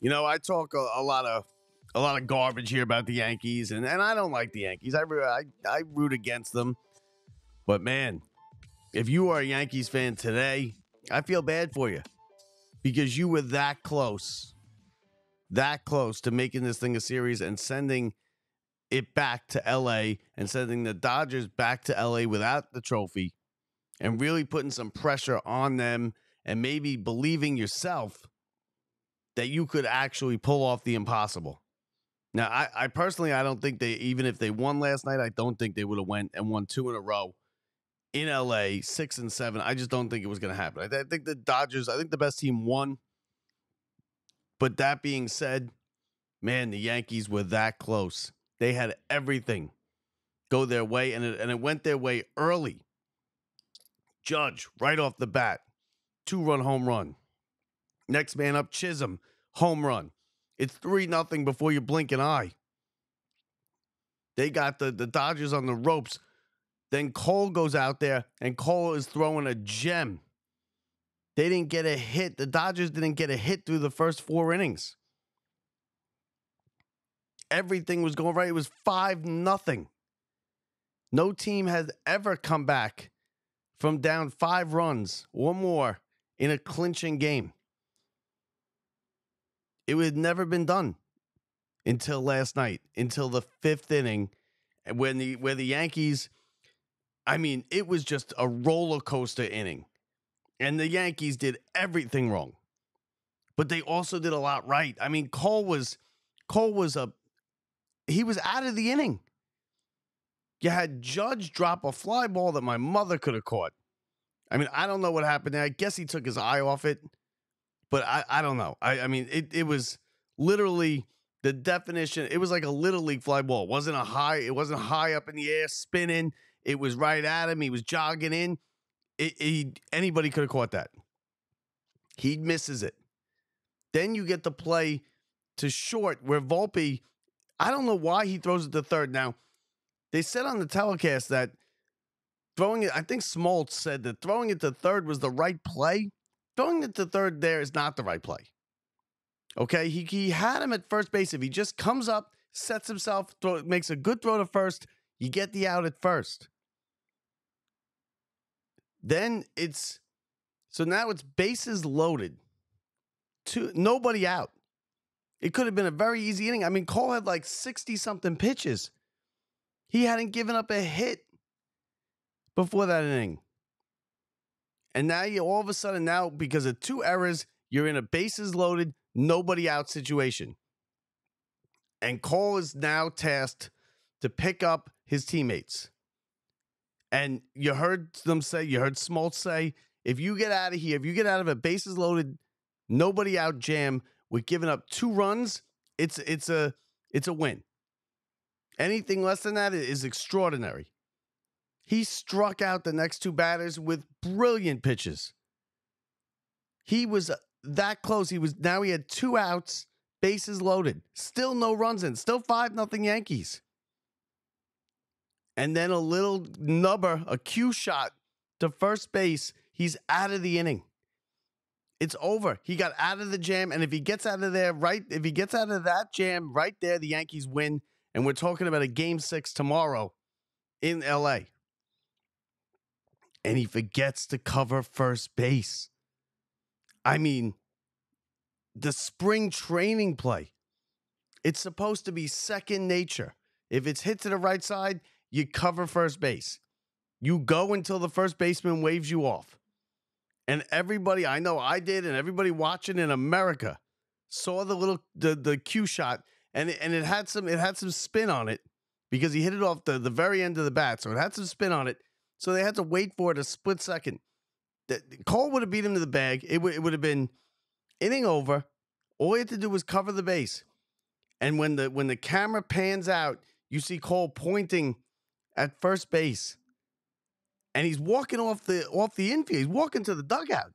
You know, I talk a lot of garbage here about the Yankees, and I don't like the Yankees. I root against them. But man, if you are a Yankees fan today, I feel bad for you because you were that close to making this thing a series and sending it back to LA and sending the Dodgers back to LA without the trophy and really putting some pressure on them and maybe believing yourself that you could actually pull off the impossible. Now, I personally, I don't think even if they won last night, I don't think they would have went and won 2 in a row in LA, 6 and 7. I just don't think it was going to happen. I think the Dodgers, I think the best team won. But that being said, man, the Yankees were that close. They had everything go their way, and it went their way early. Judge, right off the bat, 2-run home run. Next man up, Chisholm, home run. It's 3-0 before you blink an eye. They got the Dodgers on the ropes. Then Cole goes out there, and Cole is throwing a gem. They didn't get a hit. The Dodgers didn't get a hit through the first 4 innings. Everything was going right. It was 5-0. No team has ever come back from down 5 runs or more in a clinching game. It had never been done until last night, until the 5th inning, where the Yankees, I mean, it was just a roller coaster inning. And the Yankees did everything wrong. But they also did a lot right. I mean, Cole was out of the inning. You had Judge drop a fly ball that my mother could have caught. I mean, I don't know what happened there. I guess he took his eye off it. But I don't know. I mean, it was literally the definition. It was like a little league fly ball. It wasn't high up in the air spinning. It was right at him. He was jogging in. Anybody could have caught that. He misses it. Then you get the play to short where Volpe, I don't know why he throws it to third. Now, they said on the telecast that throwing it, I think Smoltz said that throwing it to third was the right play. Throwing it to third there is not the right play. Okay, he had him at first base. If he just comes up, sets himself, makes a good throw to first, you get the out at first. Then now it's bases loaded. Nobody out. It could have been a very easy inning. I mean, Cole had like 60-something pitches. He hadn't given up a hit before that inning. And now all of a sudden, because of 2 errors, you're in a bases loaded, nobody out situation. And Cole is now tasked to pick up his teammates. And you heard Smoltz say, if you get out of here, if you get out of a bases loaded, nobody out jam with giving up 2 runs, it's a win. Anything less than that is extraordinary. He struck out the next 2 batters with brilliant pitches. He was that close. He had 2 outs, bases loaded. Still no runs in. Still 5-0 Yankees. And then a little nubber, a cue shot to first base. He's out of the inning. It's over. He got out of the jam. And if he gets out of that jam right there, the Yankees win. And we're talking about a Game 6 tomorrow in LA. And he forgets to cover first base. I mean, the spring training play, it's supposed to be second nature. If it's hit to the right side, you cover first base. You go until the first baseman waves you off. And everybody, I know I did, and everybody watching in America saw the cue shot, and it had some spin on it because he hit it off the very end of the bat, so it had some spin on it. So they had to wait for it a split second. Cole would have beat him to the bag. It would have been inning over. All he had to do was cover the base. And when the camera pans out, you see Cole pointing at first base. And he's walking off the infield. He's walking to the dugout.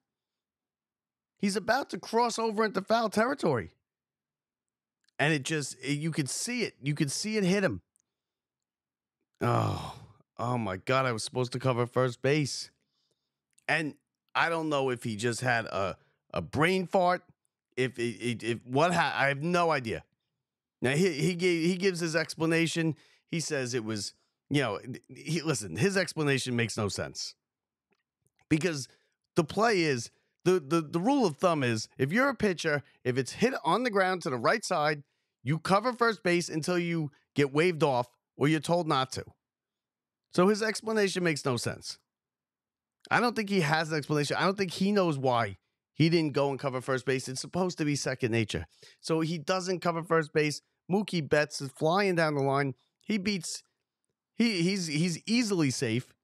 He's about to cross over into foul territory. And you could see it. You could see it hit him. Oh, oh my God, I was supposed to cover first base. And I don't know if he just had a brain fart. I have no idea. Now he gives his explanation. He says it was, listen, his explanation makes no sense. Because the play is the rule of thumb is if you're a pitcher, if it's hit on the ground to the right side, you cover first base until you get waved off or you're told not to. So his explanation makes no sense. I don't think he has an explanation. I don't think he knows why he didn't go and cover first base. It's supposed to be second nature. So he doesn't cover first base. Mookie Betts is flying down the line. He's easily safe.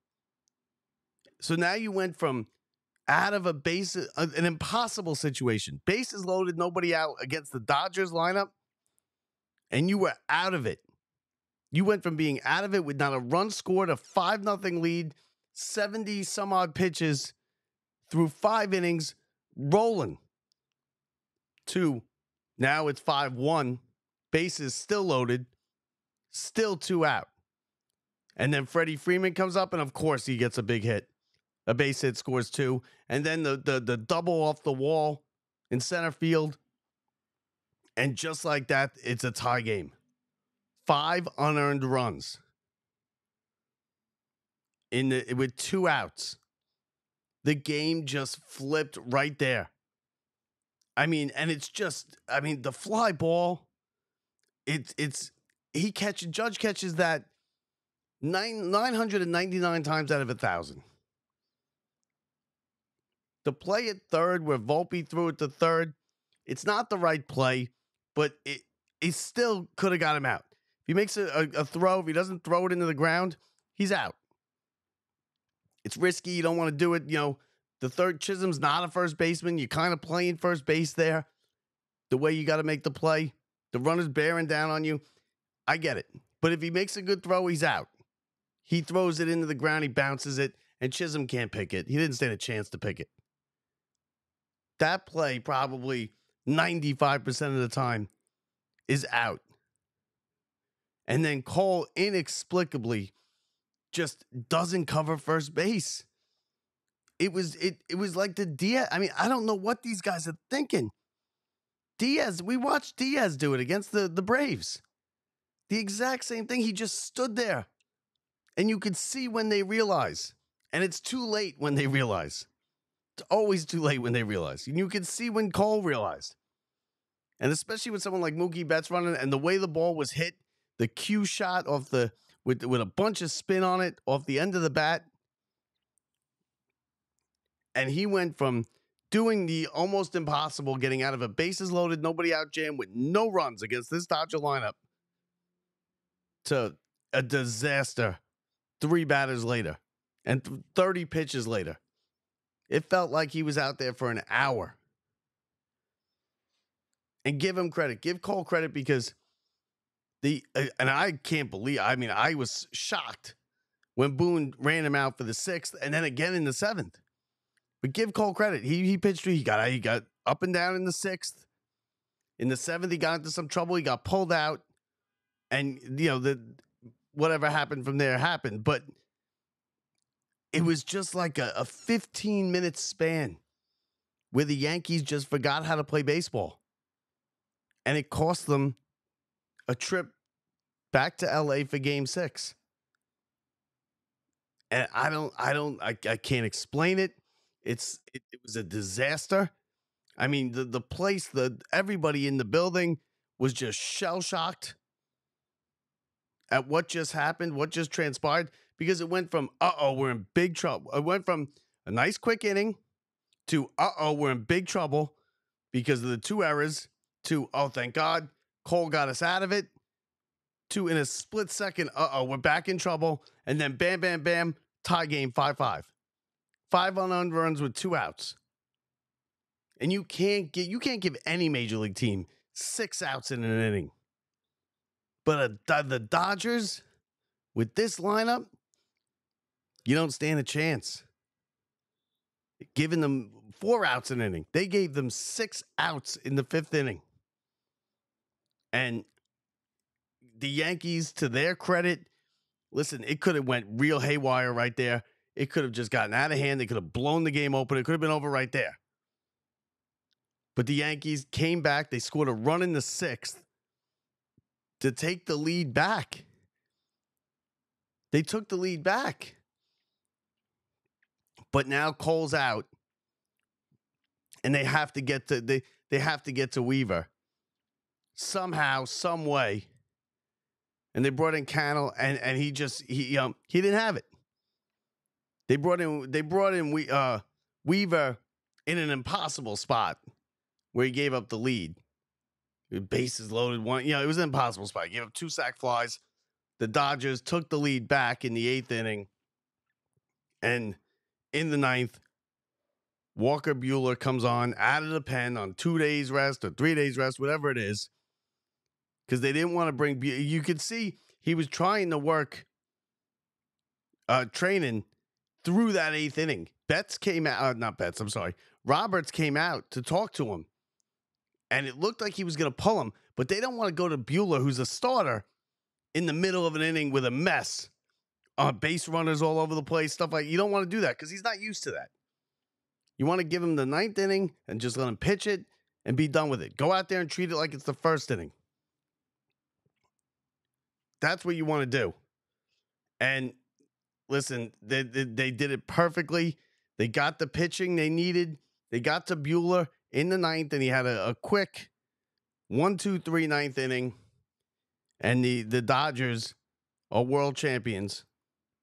So now you went from out of an impossible situation. Bases loaded, nobody out against the Dodgers lineup, and you were out of it. You went from being out of it with not a run scored, a 5-0 lead, 70 some odd pitches through 5 innings, rolling, to now it's 5-1, bases still loaded, still 2 out. And then Freddie Freeman comes up, and of course he gets a big hit. A base hit, scores 2. And then the double off the wall in center field. And just like that, it's a tie game. 5 unearned runs with 2 outs. The game just flipped right there. I mean, and it's just, the fly ball, Judge catches that 999 times out of 1,000. The play at third where Volpe threw it to third, it's not the right play, but it still could have got him out. If he makes a throw, if he doesn't throw it into the ground, he's out. It's risky. You don't want to do it. The third, Chisholm's not a first baseman. You're kind of playing first base there. The way you got to make the play. The runner's bearing down on you. I get it. But if he makes a good throw, he's out. He throws it into the ground. He bounces it. And Chisholm can't pick it. He didn't stand a chance to pick it. That play probably 95% of the time is out. And then Cole inexplicably just doesn't cover first base. It was like the Diaz. I don't know what these guys are thinking. Diaz, we watched Diaz do it against the Braves. The exact same thing. He just stood there. And you could see when they realize. And it's too late when they realize. It's always too late when they realize. And you can see when Cole realized. And especially with someone like Mookie Betts running, and the way the ball was hit, the cue shot off with a bunch of spin on it off the end of the bat. And he went from doing the almost impossible, getting out of a bases loaded, nobody out jam with no runs against this Dodger lineup, to a disaster 3 batters later and 30 pitches later. It felt like he was out there for an hour. And give him credit. Give Cole credit, because and I can't believe, I was shocked when Boone ran him out for the 6th and then again in the 7th. But give Cole credit. He pitched through. He got up and down in the 6th. In the 7th, he got into some trouble. He got pulled out. And, whatever happened from there happened. But it was just like a 15-minute span where the Yankees just forgot how to play baseball. And it cost them a trip back to LA for Game 6. And I can't explain it. It was a disaster. The place, everybody in the building was just shell-shocked at what just happened, what just transpired, because it went from, we're in big trouble. It went from a nice quick inning to, we're in big trouble because of the 2 errors, to, thank God, Cole got us out of it, to, in a split second, we're back in trouble, and then bam, bam, bam, tie game 5-5. 5 unearned runs with 2 outs. And you can't give any major league team 6 outs in an inning. But the Dodgers, with this lineup, you don't stand a chance. Giving them 4 outs in an inning. They gave them 6 outs in the 5th inning. And the Yankees, to their credit, listen, it could have went real haywire right there. It could have just gotten out of hand. They could have blown the game open. It could have been over right there. But the Yankees came back. They scored a run in the 6th to take the lead back. They took the lead back. But now Cole's out. And they have to get to they have to get to Weaver. Somehow, some way. And they brought in Cannell, and he didn't have it. They brought in Weaver in an impossible spot where he gave up the lead. Bases loaded, it was an impossible spot. He gave up 2 sac flies. The Dodgers took the lead back in the 8th inning. And in the 9th, Walker Buehler comes on out of the pen on 2 days rest or 3 days rest, whatever it is. Because they didn't want to bring you could see he was trying to work training through that 8th inning. Roberts came out to talk to him. And it looked like he was going to pull him, but they don't want to go to Buehler, who's a starter, in the middle of an inning with a mess. Base runners all over the place, stuff like you don't want to do that because he's not used to that. You want to give him the 9th inning and just let him pitch it and be done with it. Go out there and treat it like it's the 1st inning. That's what you want to do. And listen, they did it perfectly. They got the pitching they needed. They got to Buehler in the 9th, and he had a quick 1-2-3 9th inning. And the Dodgers are world champions.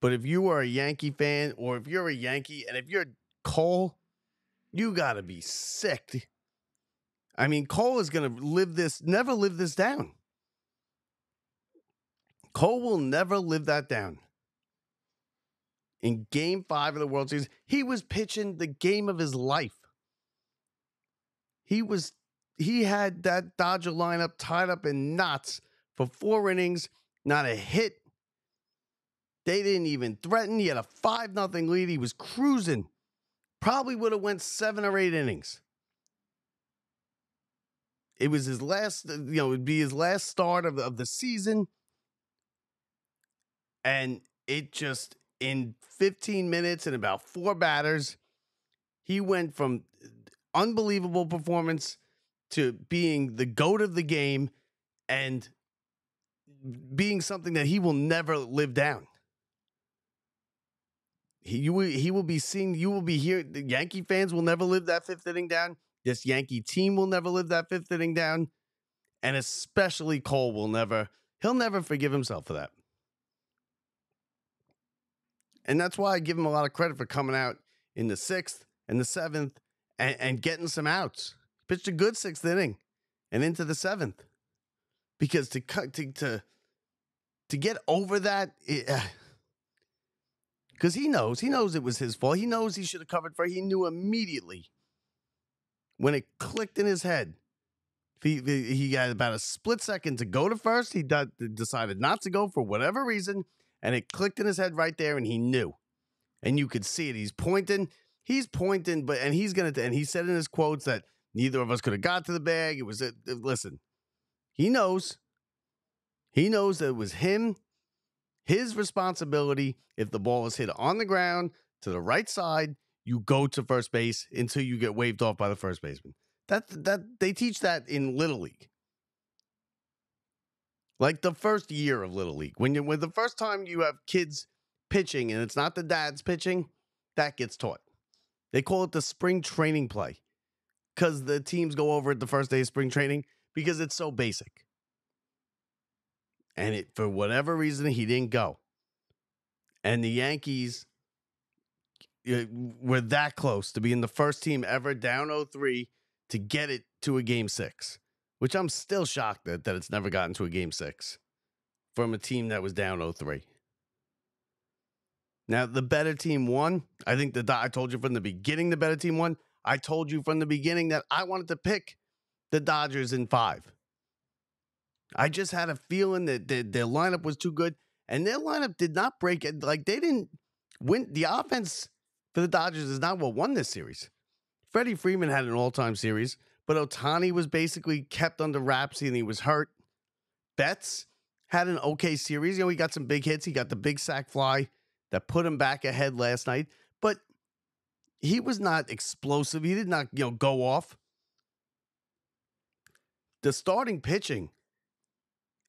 But if you are a Yankee fan, or if you're a Yankee, and if you're Cole, you got to be sick. I mean, Cole is going to never live this down. Cole will never live that down. In Game 5 of the World Series, he was pitching the game of his life. He had that Dodger lineup tied up in knots for 4 innings, not a hit. They didn't even threaten. He had a 5-0 lead. He was cruising. Probably would have went 7 or 8 innings. It was his last, it'd be his last start of the season. And it just, in 15 minutes and about 4 batters, he went from unbelievable performance to being the GOAT of the game and being something that he will never live down. You will be seeing, you will be here. The Yankee fans will never live that 5th inning down. This Yankee team will never live that 5th inning down. And especially Cole he'll never forgive himself for that. And that's why I give him a lot of credit for coming out in the 6th and the 7th and getting some outs. Pitched a good 6th inning and into the 7th. Because to get over that, because he knows it was his fault. He knows he should have covered for it. He knew immediately when it clicked in his head. He got about a split second to go to first. He decided not to go for whatever reason, and it clicked in his head right there, and he knew. And you could see it. He's pointing, and he said in his quotes that neither of us could have got to the bag. Listen, he knows that it was his responsibility. If the ball was hit on the ground to the right side, you go to first base until you get waved off by the first baseman. That they teach that in Little League. Like the first year of Little League. When the first time you have kids pitching and it's not the dad's pitching, that gets taught. They call it the spring training play because the teams go over it the first day of spring training because it's so basic. And for whatever reason, he didn't go. And the Yankees were that close to being the first team ever down 0-3 to get it to a Game 6, which I'm still shocked that it's never gotten to a Game 6 from a team that was down 0-3. Now, the better team won. I think I told you from the beginning the better team won. I told you from the beginning that I wanted to pick the Dodgers in 5. I just had a feeling that their lineup was too good, and their lineup did not break it. Like, they didn't win. The offense for the Dodgers is not what won this series. Freddie Freeman had an all-time series, but Ohtani was basically kept under wraps and he was hurt. Betts had an okay series. He got some big hits. He got the big sac fly that put him back ahead last night. But he was not explosive. He did not, go off. The starting pitching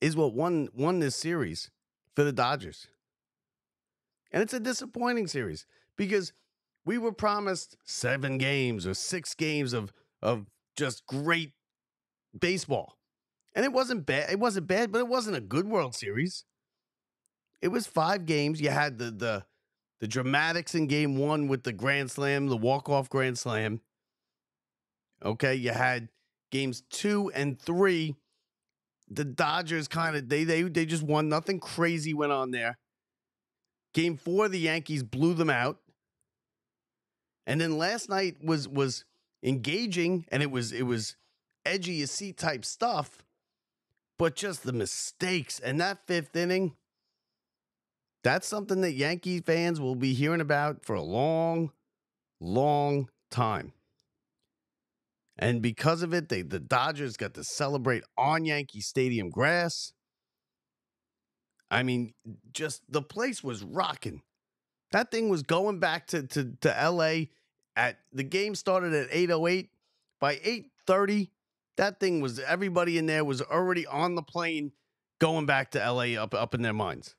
is what won this series for the Dodgers. And it's a disappointing series because we were promised 7 games or 6 games of just great baseball. And it wasn't bad. It wasn't bad, but it wasn't a good World Series. It was 5 games. You had the dramatics in game 1 with the grand slam, the walk-off grand slam. Okay, you had games 2 and 3. The Dodgers kind of they just won. Nothing crazy went on there. Game 4, the Yankees blew them out. And then last night was engaging, and it was edgy you see type stuff, but just the mistakes. And that 5th inning, that's something that Yankee fans will be hearing about for a long, long time. And because of it, the Dodgers got to celebrate on Yankee Stadium grass. I mean, just the place was rocking. That thing was going back to LA the game started at 8:08. By 8:30, that thing was, everybody in there was already on the plane going back to LA up in their minds.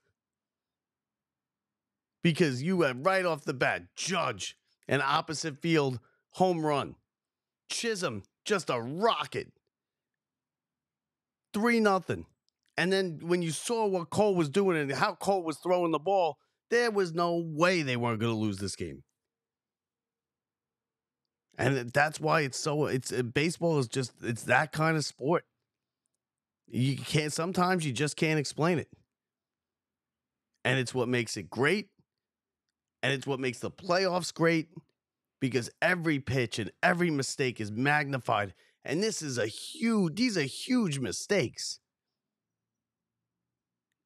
Because you had right off the bat, Judge, an opposite field home run. Chisholm, just a rocket. 3-0. And then when you saw what Cole was doing and how Cole was throwing the ball, there was no way they weren't going to lose this game. And that's why baseball is just, it's that kind of sport. Sometimes you just can't explain it. And it's what makes it great. And it's what makes the playoffs great, because every pitch and every mistake is magnified. And these are huge mistakes.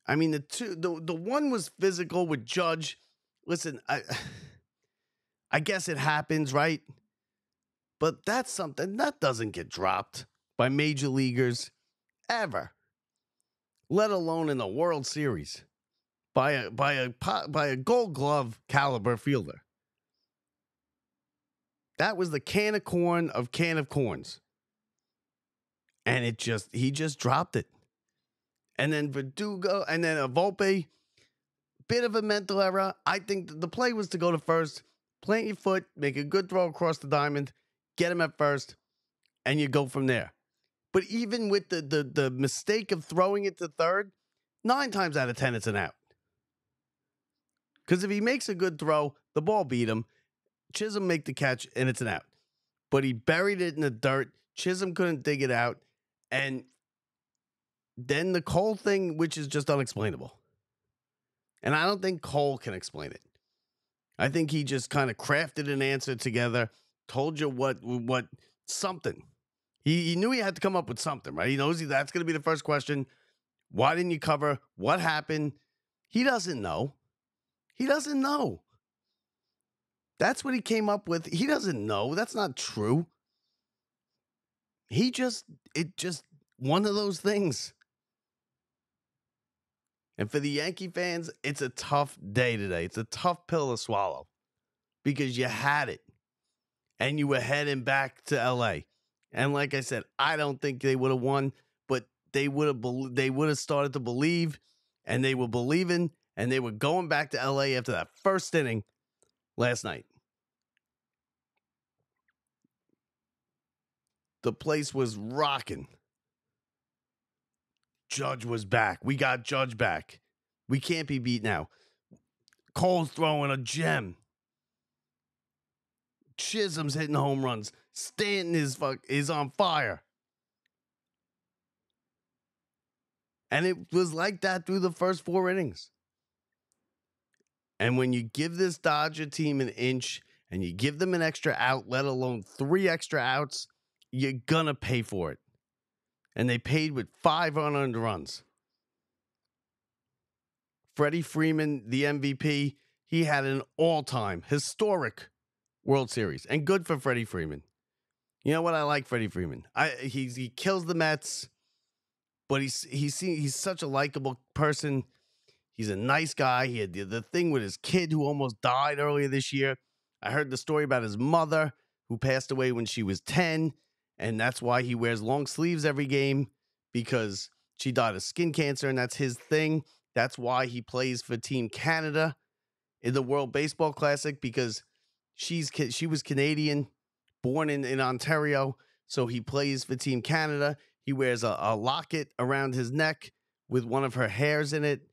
I mean, the one was physical with Judge. Listen, I guess it happens, right? But that's something that doesn't get dropped by major leaguers ever, let alone in the World Series, by a Gold Glove caliber fielder. That was the can of corn of can of corns, and he just dropped it. And then Verdugo, and then Volpe, bit of a mental error. I think the play was to go to first, plant your foot, make a good throw across the diamond, get him at first, and you go from there. But even with the mistake of throwing it to third, 9 times out of 10, it's an out. Because if he makes a good throw, the ball beat him. Chisholm make the catch, and it's an out. But he buried it in the dirt. Chisholm couldn't dig it out. And then the Cole thing, which is just unexplainable. And I don't think Cole can explain it. I think he just kind of crafted an answer together, told you what something. He knew he had to come up with something, right? He knows that's going to be the first question. Why didn't you cover? What happened? He doesn't know. He doesn't know. That's what he came up with. He doesn't know. That's not true. It just one of those things. And for the Yankee fans, it's a tough day today. It's a tough pill to swallow because you had it and you were heading back to LA. And like I said, I don't think they would have won, but they would have started to believe, and they were believing, and they were going back to LA after that first inning last night. The place was rocking. Judge was back. We got Judge back. We can't be beat now. Cole's throwing a gem. Chisholm's hitting home runs. Stanton is on fire. And it was like that through the first 4 innings. And when you give this Dodger team an inch and you give them an extra out, let alone 3 extra outs, you're going to pay for it. And they paid with 5 unearned runs. Freddie Freeman, the MVP, he had an all-time historic World Series. And good for Freddie Freeman. You know what? I like Freddie Freeman. He kills the Mets. but he's such a likable person. He's a nice guy. He had the thing with his kid who almost died earlier this year. I heard the story about his mother who passed away when she was 10, and that's why he wears long sleeves every game, because she died of skin cancer, and that's his thing. That's why he plays for Team Canada in the World Baseball Classic, because she was Canadian, born in Ontario, so he plays for Team Canada. He wears a locket around his neck with one of her hairs in it.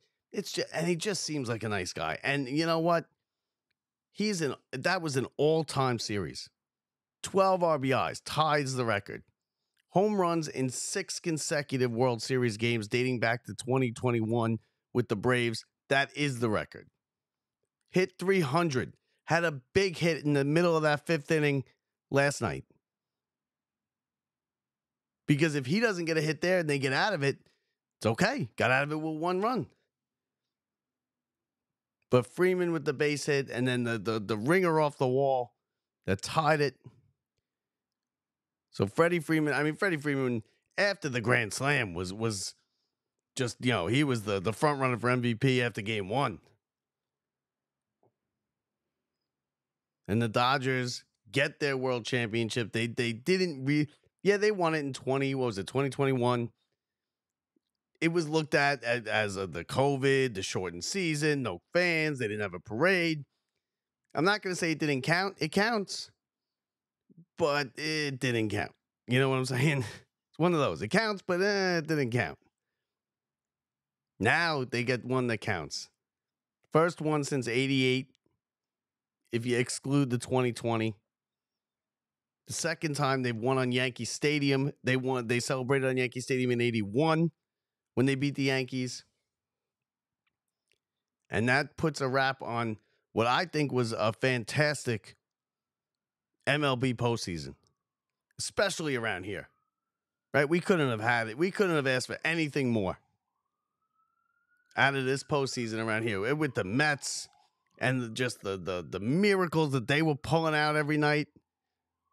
And he just seems like a nice guy. And you know what? That was an all-time series. 12 RBIs, ties the record. Home runs in 6 consecutive World Series games dating back to 2021 with the Braves. That is the record. Hit 300. Had a big hit in the middle of that 5th inning last night. Because if he doesn't get a hit there and they get out of it, it's okay. Got out of it with 1 run. But Freeman with the base hit, and then the ringer off the wall that tied it. So Freddie Freeman, after the grand slam was just, he was the front runner for MVP after game 1. And the Dodgers get their world championship. They didn't they won it in 2021. It was looked at as the COVID, the shortened season, no fans, they didn't have a parade. I'm not going to say it didn't count. It counts, but it didn't count. You know what I'm saying? It's one of those. It counts, but it didn't count. Now they get one that counts. First one since 88, if you exclude the 2020. The second time they've won on Yankee Stadium. They celebrated on Yankee Stadium in 81 when they beat the Yankees. And that puts a wrap on what I think was a fantastic MLB postseason, especially around here. Right? We couldn't have had it. We couldn't have asked for anything more out of this postseason around here. With the Mets and just the miracles that they were pulling out every night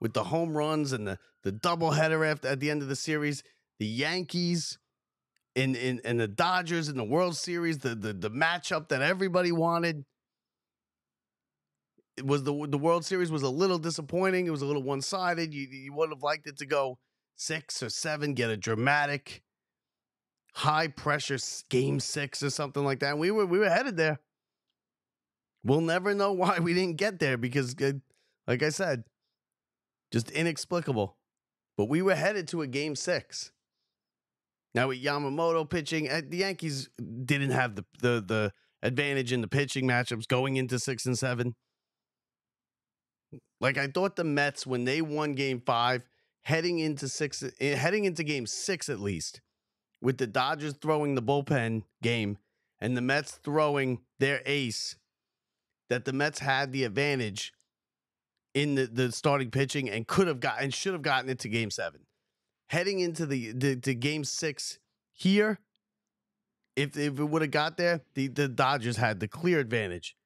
with the home runs and the doubleheader at the end of the series. The Yankees and the Dodgers in the World Series, the matchup that everybody wanted. It was the World Series was a little disappointing. It was a little one-sided. You would have liked it to go 6 or 7, get a dramatic, high-pressure game 6 or something like that. And we were headed there. We'll never know why we didn't get there because, like I said, just inexplicable. But we were headed to a game 6. Now with Yamamoto pitching, the Yankees didn't have the advantage in the pitching matchups going into 6 and 7. Like I thought the Mets, when they won game 5, heading into game 6 at least, with the Dodgers throwing the bullpen game and the Mets throwing their ace, that the Mets had the advantage in the starting pitching and should have gotten it to game 7. Heading into the game 6 here, if it would have got there, the Dodgers had the clear advantage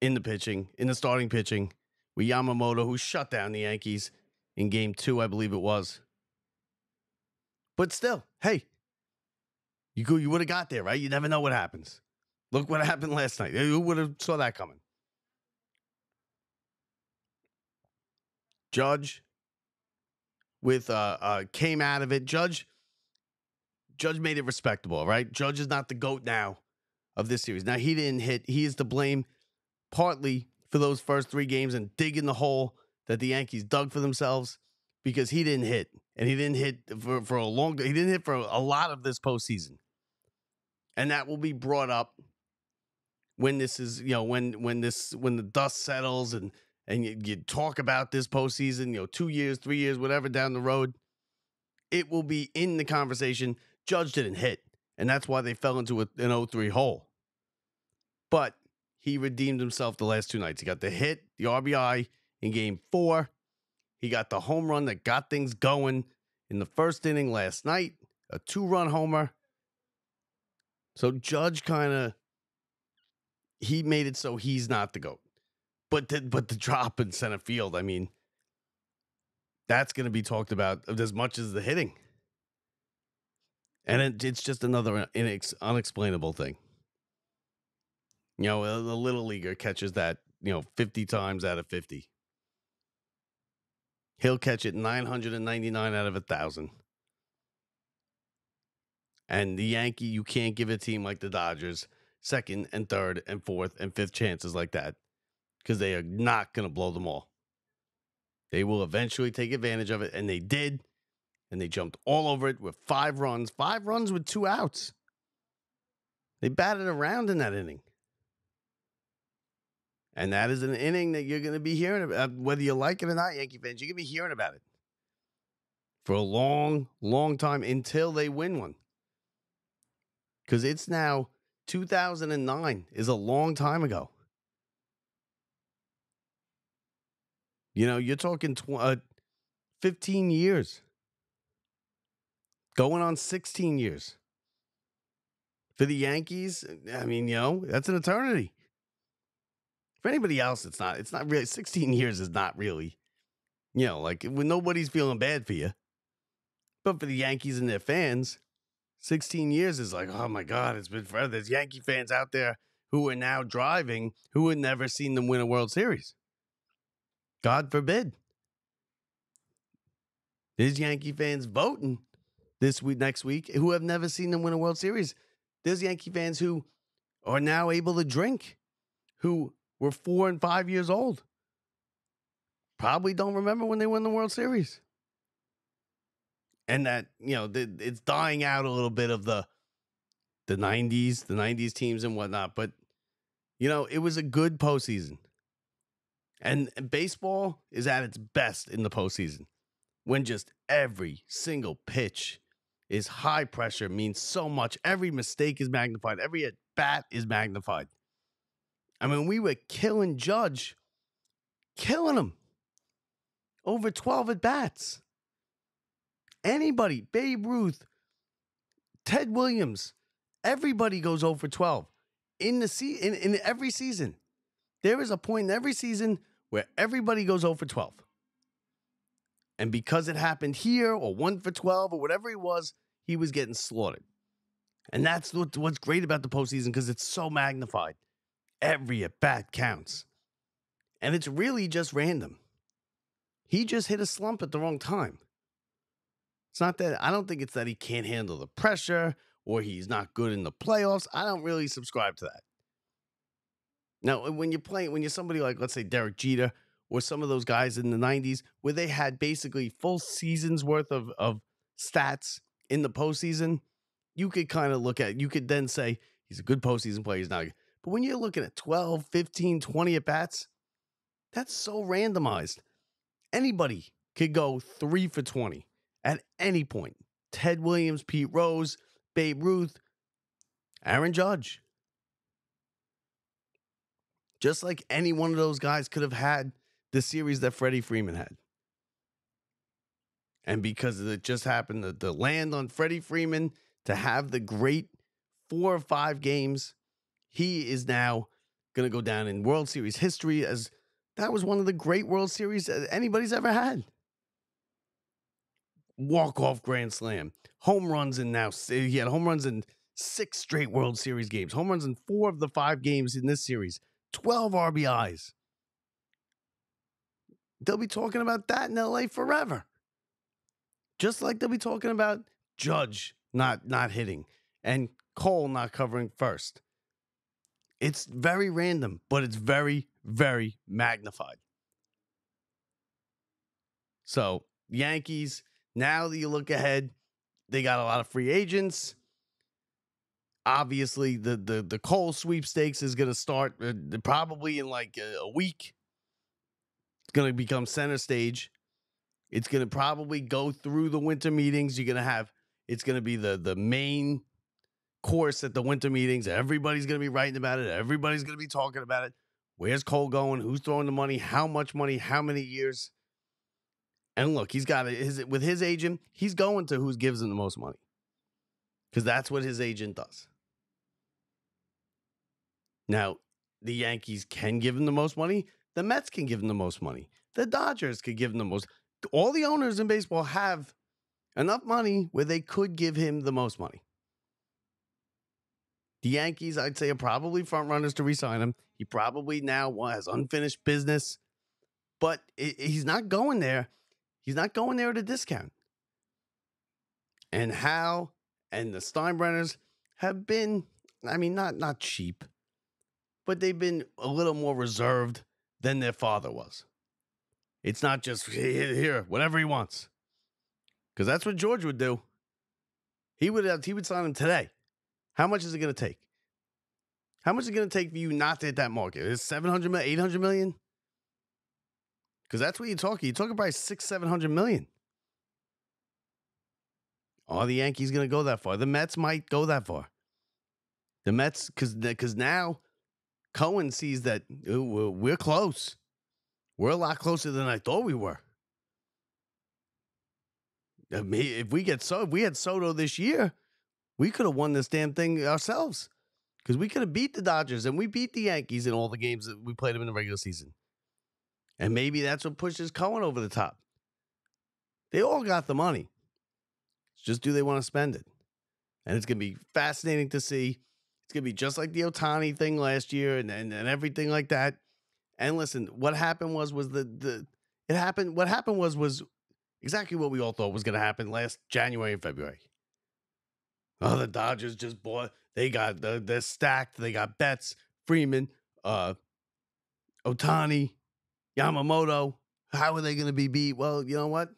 in the starting pitching, with Yamamoto, who shut down the Yankees in game 2, I believe it was. But still, hey, you would have got there, right? You never know what happens. Look what happened last night. Who would have saw that coming? Judge came out of it. Judge made it respectable, right? Judge is not the GOAT now of this series. Now, he didn't hit. He is to blame partly for those first 3 games and digging the hole that the Yankees dug for themselves, because he didn't hit. And he didn't hit he didn't hit for a lot of this postseason. And that will be brought up when this is, when the dust settles and you talk about this postseason, 2 years, 3 years, whatever down the road. It will be in the conversation. Judge didn't hit, and that's why they fell into an 0-3 hole. But he redeemed himself the last 2 nights. He got the hit, the RBI in game 4. He got the home run that got things going in the first inning last night, a 2-run homer. So Judge he made it so he's not the GOAT. But the drop in center field, I mean, that's going to be talked about as much as the hitting. And it's just another unexplainable thing. You know, the little leaguer catches that, 50 times out of 50. He'll catch it 999 out of 1,000. And the Yankee, you can't give a team like the Dodgers second and third and fourth and fifth chances like that, because they are not going to blow them all. They will eventually take advantage of it, and they did. And they jumped all over it with 5 runs. 5 runs with 2 outs. They batted around in that inning. And that is an inning that you're going to be hearing about, whether you like it or not, Yankee fans. You're going to be hearing about it for a long, long time until they win one. Because it's now 2009 is a long time ago. You know, you're talking 15 years. Going on 16 years. For the Yankees, I mean, that's an eternity. For anybody else, it's not really. 16 years is not really, like when nobody's feeling bad for you. But for the Yankees and their fans, 16 years is like, oh my God, it's been forever. There's Yankee fans out there who are now driving who had never seen them win a World Series. God forbid. There's Yankee fans voting next week who have never seen them win a World Series. There's Yankee fans who are now able to drink, who were 4 and 5 years old. Probably don't remember when they won the World Series. And that, it's dying out a little bit of the 90s teams and whatnot. But, it was a good postseason. And baseball is at its best in the postseason, when just every single pitch is high pressure, means so much. Every mistake is magnified. Every at bat is magnified. I mean, we were killing Judge, killing him over 12 at bats. Anybody, Babe Ruth, Ted Williams, everybody goes over 12 in every season. There is a point in every season where everybody goes over 12. And because it happened here, or 1 for 12, or whatever he was getting slaughtered. And that's what's great about the postseason, because it's so magnified. Every at-bat counts. And it's really just random. He just hit a slump at the wrong time. It's not that, I don't think it's that he can't handle the pressure, or he's not good in the playoffs. I don't really subscribe to that. Now, when you're somebody like, let's say, Derek Jeter, or some of those guys in the 90s, where they had basically full seasons worth of stats in the postseason, you could kind of you could then say, he's a good postseason player, he's not good. But when you're looking at 12, 15, 20 at-bats, that's so randomized. Anybody could go 3 for 20 at any point. Ted Williams, Pete Rose, Babe Ruth, Aaron Judge. Just like any one of those guys could have had the series that Freddie Freeman had. And because it just happened to land on Freddie Freeman to have the great 4 or 5 games, he is now going to go down in World Series history as that was one of the great World Series anybody's ever had. Walk-off grand slam. Home runs he had home runs in 6 straight World Series games. Home runs in 4 of the 5 games in this series. 12 RBIs. They'll be talking about that in LA forever. Just like they'll be talking about Judge not hitting and Cole not covering first. It's very random, but it's very, very magnified. So, Yankees, now that you look ahead, they got a lot of free agents. Obviously, the Cole sweepstakes is going to start probably in like a week. It's going to become center stage. It's going to probably go through the winter meetings. It's going to be the main course at the winter meetings. Everybody's going to be writing about it. Everybody's going to be talking about it. Where's Cole going? Who's throwing the money? How much money? How many years? And look, he's got it. With his agent, he's going to who gives him the most money. Because that's what his agent does. Now, the Yankees can give him the most money. The Mets can give him the most money. The Dodgers could give him the most. All the owners in baseball have Enough money where they could give him the most money. The Yankees, I'd say, are probably front runners to re-sign him. He probably now has unfinished business, but he's not going there. He's not going there at a discount. And Hal and the Steinbrenners have been, I mean, not cheap, but they've been a little more reserved than their father was. It's not just here, whatever he wants. Because that's what George would do. He would sign him today. How much is it going to take? How much is it going to take for you not to hit that market? Is 700 million, 800 million? Because that's what you're talking. You're talking probably 600-700 million. Are the Yankees going to go that far? The Mets might go that far. The Mets, because now Cohen sees that we're close. We're a lot closer than I thought we were. If we had Soto this year, we could have won this damn thing ourselves. Because we could have beat the Dodgers and we beat the Yankees in all the games that we played them in the regular season. And maybe that's what pushes Cohen over the top. They all got the money. It's just, do they want to spend it? And it's going to be fascinating to see. It's going to be just like the Ohtani thing last year and everything like that. And listen, what happened was exactly what we all thought was going to happen last January and February. Oh, the Dodgers just bought. They're stacked. They got Betts, Freeman, Ohtani, Yamamoto. How are they going to be beat? Well, you know what?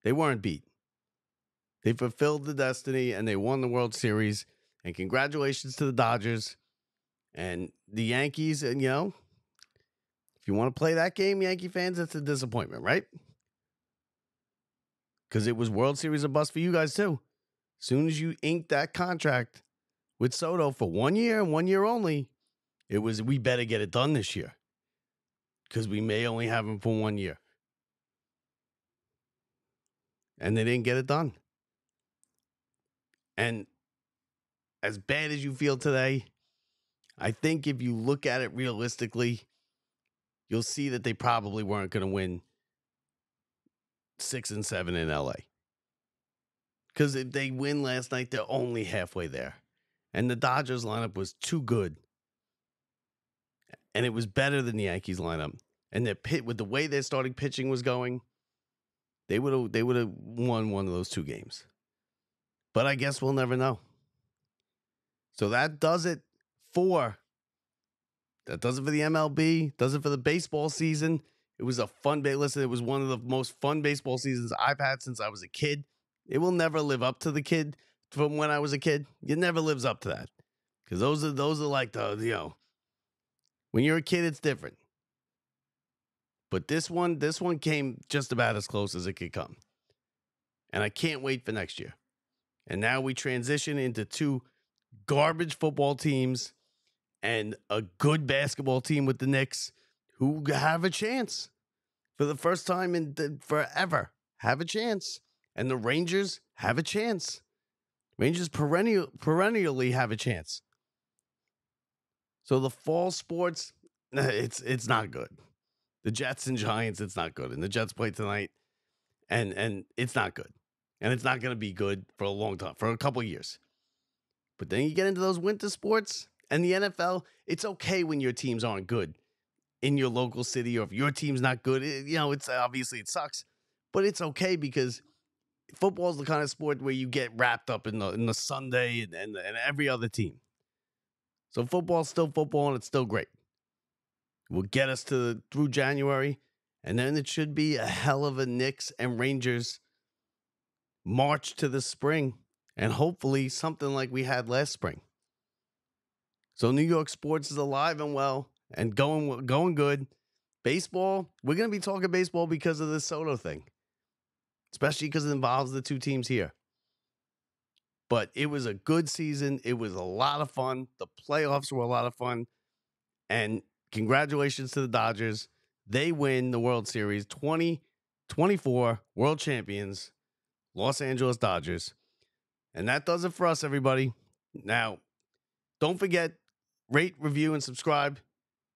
They weren't beat. They fulfilled the destiny and they won the World Series. And congratulations to the Dodgers and the Yankees. And, if you want to play that game, Yankee fans, it's a disappointment, right? Because it was World Series or bust for you guys, too. As soon as you inked that contract with Soto for 1 year and 1 year only, it was, we better get it done this year. Because we may only have him for 1 year. And they didn't get it done. And as bad as you feel today, I think if you look at it realistically, you'll see that they probably weren't going to win 6 and 7 in LA. Because if they win last night, they're only halfway there. And the Dodgers lineup was too good. And it was better than the Yankees lineup. And their with the way their starting pitching was going, they would have won one of those 2 games. But I guess we'll never know. So that does it for the MLB, does it for the baseball season. It was a fun listen, it was one of the most fun baseball seasons I've had since I was a kid. It will never live up to the kid from when I was a kid. It never lives up to that. Because those are like the, when you're a kid, it's different. But this one came just about as close as it could come. And I can't wait for next year. And now we transition into 2 garbage football teams and a good basketball team with the Knicks who have a chance for the first time in forever. Have a chance. And the Rangers have a chance. Rangers perennially have a chance. So the fall sports, it's not good. The Jets and Giants, it's not good. And the Jets play tonight, and it's not good. And it's not going to be good for a long time, for a couple of years. But then you get into those winter sports and the NFL, it's okay when your teams aren't good in your local city, or if your team's not good, it's obviously it sucks, but it's okay because football is the kind of sport where you get wrapped up in the Sunday and every other team. So football's still football and it's still great. Will get us through January, and then it should be a hell of a Knicks and Rangers march to the spring, and hopefully something like we had last spring. So New York sports is alive and well and going good. Baseball, we're going to be talking baseball because of this Soto thing, especially because it involves the 2 teams here. But it was a good season. It was a lot of fun. The playoffs were a lot of fun. And congratulations to the Dodgers. They win the World Series, 2024 world champions, Los Angeles Dodgers. And that does it for us, everybody. Now, don't forget, rate, review, and subscribe.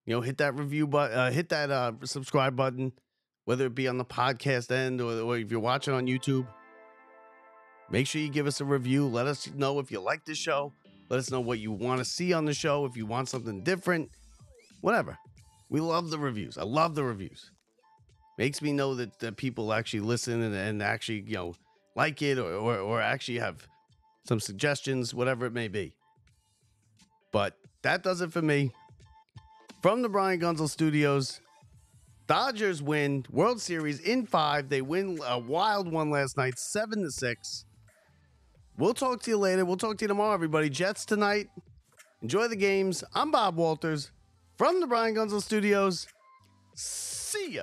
Hit that review button, hit that subscribe button, whether it be on the podcast end or if you're watching on YouTube. Make sure you give us a review. Let us know if you like the show. Let us know what you want to see on the show. If you want something different, whatever. We love the reviews. I love the reviews. Makes me know that people actually listen and actually, like it or actually have some suggestions, whatever it may be. But that does it for me. From the Brian Gunzel Studios, Dodgers win World Series in 5. They win a wild one last night, 7-6. We'll talk to you later. We'll talk to you tomorrow, everybody. Jets tonight. Enjoy the games. I'm Bob Walters from the Brian Gunzel Studios. See ya.